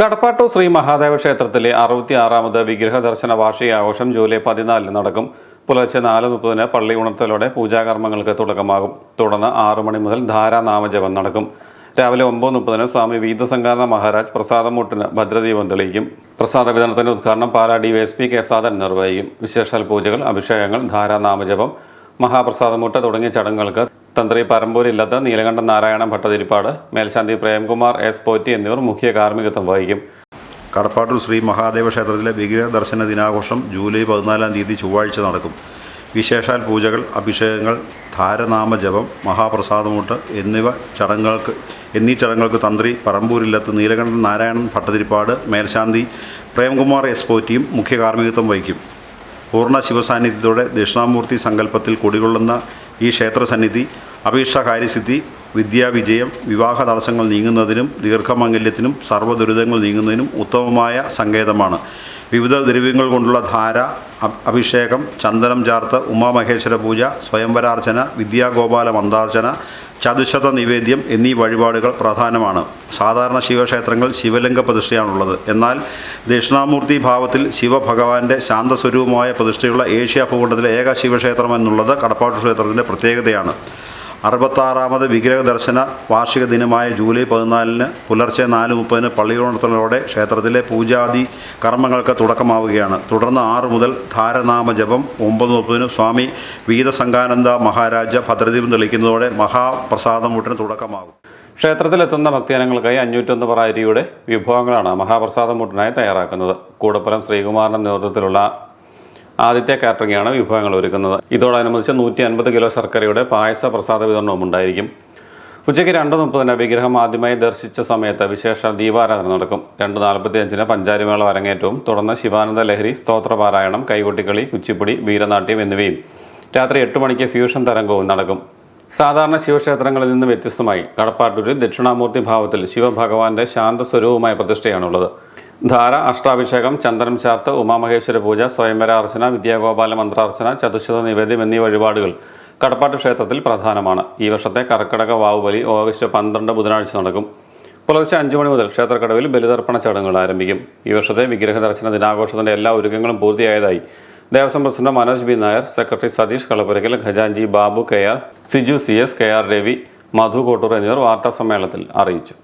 കടപ്പാട്ടൂർ ശ്രീ മഹാദേവ ക്ഷേത്രത്തിലെ 66ാമത് വിഗ്രഹ ദർശന വാർഷികാഘോഷം ജൂലൈ 14 നടക്കും. പുലർച്ചെ 4:30 പള്ളി ഉണർത്തലോടെ പൂജാകർമ്മങ്ങൾക്ക് തുടക്കമാകും. തുടർന്ന് 6 മണി മുതൽ ധാരാനാമജപം നടക്കും. രാവിലെ 9:30 സ്വാമി വീതസംഗാന മഹാരാജ് പ്രസാദമൂട്ടിന് ഭദ്രദീപം തെളിയിക്കും. പ്രസാദ വിതരണത്തിന്റെ ഉദ്ഘാടനം പാലാ DYSP കെ സാധൻ നിർവഹിക്കും. വിശേഷാൽ പൂജകൾ, അഭിഷേകങ്ങൾ, ധാരാനാമജപം, മഹാപ്രസാദമൂട്ട് തുടങ്ങിയ ചടങ്ങുകൾക്ക് തന്ത്രി പരമ്പൂരില്ലത്ത് നീലകണ്ഠൻ നാരായണ ഭട്ടതിരിപ്പാട്, മേൽശാന്തി പ്രേംകുമാർ S. പോറ്റി എന്നിവർ മുഖ്യ കാർമ്മികത്വം വഹിക്കും. കടപ്പാട്ടൂർ ശ്രീ മഹാദേവ ക്ഷേത്രത്തിലെ വിഗ്രഹ ദർശന ദിനാഘോഷം ജൂലൈ 14 ചൊവ്വാഴ്ച നടക്കും. വിശേഷാൽ പൂജകൾ, അഭിഷേകങ്ങൾ, ധാരനാമജപം, മഹാപ്രസാദമൂട്ട് എന്നീ ചടങ്ങുകൾക്ക് തന്ത്രി പറമ്പൂരില്ലത്ത് നീലകണ്ഠൻ നാരായണൻ ഭട്ടതിരിപ്പാട്, മേൽശാന്തി പ്രേംകുമാർ S. പോറ്റിയും മുഖ്യ കാർമ്മികത്വം വഹിക്കും. പൂർണ്ണ ശിവസാന്നിധ്യത്തോടെ ദക്ഷിണാമൂർത്തി സങ്കല്പത്തിൽ കുടികൊള്ളുന്ന ഈ ക്ഷേത്രസന്നിധി അഭീഷ്ടകാര്യസിദ്ധി, വിദ്യാവിജയം, വിവാഹ തടസ്സങ്ങൾ നീങ്ങുന്നതിനും ദീർഘമംഗല്യത്തിനും സർവ്വദുരിതങ്ങൾ നീങ്ങുന്നതിനും ഉത്തമമായ സങ്കേതമാണ്. വിവിധ ദ്രവ്യങ്ങൾ കൊണ്ടുള്ള ധാര, അഭിഷേകം, ചന്ദനം ചാർത്ത്, ഉമാമഹേശ്വര പൂജ, സ്വയംവരാർച്ചന, വിദ്യാഗോപാല മന്ത്രാർച്ചന, ചതുശത നിവേദ്യം എന്നീ വഴിപാടുകൾ പ്രധാനമാണ്. സാധാരണ ശിവക്ഷേത്രങ്ങൾ ശിവലിംഗ പ്രതിഷ്ഠയാണുള്ളത്. എന്നാൽ ദക്ഷിണാമൂർത്തി ഭാവത്തിൽ ശിവഭഗവാന്റെ ശാന്തസ്വരൂപമായ പ്രതിഷ്ഠയുള്ള ഏഷ്യ ഭൂഖണ്ഡത്തിലെ ഏക ശിവക്ഷേത്രം എന്നുള്ളത് കടപ്പാട്ടൂർ ക്ഷേത്രത്തിൻ്റെ പ്രത്യേകതയാണ്. 66ാമത് വിഗ്രഹ ദർശന വാർഷിക ദിനമായ ജൂലൈ 14 പുലർച്ചെ 4:30 പള്ളിയുണർത്തലോടെ ക്ഷേത്രത്തിലെ പൂജാദി കർമ്മങ്ങൾക്ക് തുടക്കമാവുകയാണ്. തുടർന്ന് 6 മുതൽ ധാരനാമജപം, 9:30 സ്വാമി വീതസംഗാനന്ദ മഹാരാജ ഭദ്രദീപം തെളിക്കുന്നതോടെ മഹാപ്രസാദമൂട്ടിന് തുടക്കമാകും. ക്ഷേത്രത്തിലെത്തുന്ന ഭക്തജനങ്ങൾക്കായി 501 പറ അരിയുടെ വിഭവങ്ങളാണ് മഹാപ്രസാദമൂട്ടിനായി തയ്യാറാക്കുന്നത്. കൂടപ്പുലം ശ്രീകുമാറിന്റെ നേതൃത്വത്തിലുള്ള ആദിത്യ കാറ്ററിംഗാണ് വിഭവങ്ങൾ ഒരുക്കുന്നത്. ഇതോടനുബന്ധിച്ച് 150 കിലോ ശർക്കരയുടെ പായസ പ്രസാദ വിതരണവും ഉണ്ടായിരിക്കും. ഉച്ചയ്ക്ക് 2:30 വിഗ്രഹം ആദ്യമായി ദർശിച്ച സമയത്ത് വിശേഷ ദീപാരാധന നടക്കും. 2:45 പഞ്ചാരിമേള അരങ്ങേറ്റവും തുടർന്ന് ശിവാനന്ദ ലഹരി, സ്തോത്രപാരായണം, കൈകൊട്ടിക്കളി, കുച്ചിപ്പുടി, വീരനാട്യം എന്നിവയും രാത്രി 8 മണിക്ക് ഫ്യൂഷൻ തരംഗവും നടക്കും. സാധാരണ ശിവക്ഷേത്രങ്ങളിൽ നിന്ന് വ്യത്യസ്തമായി കടപ്പാട്ടൂരിൽ ദക്ഷിണാമൂർത്തി ഭാവത്തിൽ ശിവഭഗവാന്റെ ശാന്തസ്വരൂപമായ പ്രതിഷ്ഠയാണുള്ളത്. ധാര, അഷ്ടാഭിഷേകം, ചന്ദനം ചാർത്ത്, ഉമാമഹേശ്വര പൂജ, സ്വയംവരാർച്ചന, വിദ്യാഗോപാല മന്ത്രാർച്ചന, ചതുശത നിവേദ്യം എന്നീ വഴിപാടുകൾ കടപ്പാട്ടൂർ ക്ഷേത്രത്തിൽ പ്രധാനമാണ്. ഈ വർഷത്തെ കർക്കടക വാവുബലി ഓഗസ്റ്റ് 12 ബുധനാഴ്ച നടക്കും. പുലർച്ചെ 5 മണി മുതൽ ക്ഷേത്രക്കടവിൽ ബലിതർപ്പണ ചടങ്ങുകൾ ആരംഭിക്കും. ഈ വർഷത്തെ വിഗ്രഹ ദർശന ദിനാഘോഷത്തിന്റെ എല്ലാ ഒരുക്കങ്ങളും പൂർത്തിയായതായി Devaswom president Manoj B. Nair, secretary Satheesh Kalappurakkal, ഖജാൻജി Babu KR, Siju CS, KR Ravi, Madhu Kottoor എന്നിവർ വാർത്താ സമ്മേളനത്തിൽ അറിയിച്ചു.